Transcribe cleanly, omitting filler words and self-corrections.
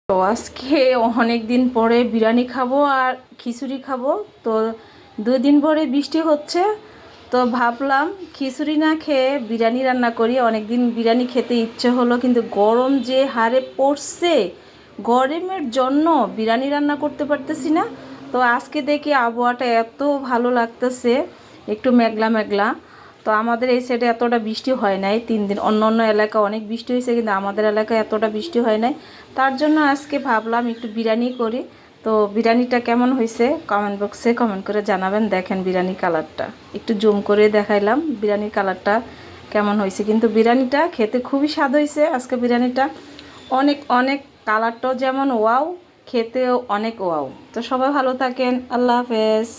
তো আজকে অনেক দিন পরে বিরিয়ানি খাবো আর খিচুড়ি খাবো। তো 2 দিন পরে বৃষ্টি হচ্ছে, তো ভাবলাম খিচুড়ি না খেয়ে বিরিয়ানি রান্না করি। অনেক দিন বিরিয়ানি খেতে ইচ্ছে হলো, কিন্তু গরম যে হারে পড়ছে, গরমের জন্য বিরিয়ানি রান্না করতে পারতেছি না। তো আজকে দেখি আবহাওয়াটা এত ভালো লাগতেছে, একটু মেঘলা মেঘলা। তো আমাদের এই সাইডে এতটা বৃষ্টি হয় নাই 3 দিন। অন্য অন্য এলাকায় অনেক বৃষ্টি হয়েছে, কিন্তু আমাদের এলাকায় এতটা বৃষ্টি হয় নাই। তার জন্য আজকে ভাবলাম একটু বিরিয়ানি করি। তো বিরিয়ানিটা কেমন হয়েছে কমেন্ট বক্সে কমেন্ট করে জানাবেন। দেখেন বিরিয়ানি কালারটা একটু জুম করে দেখাইলাম, বিরিয়ানির কালারটা কেমন হয়েছে। কিন্তু বিরিয়ানিটা খেতে খুবই স্বাদ হয়েছে আজকে বিরিয়ানিটা। অনেক অনেক কালারটাও যেমন ওয়াও, খেতেও অনেক ওয়াও। তো সবাই ভালো থাকেন, আল্লাহ হাফেজ।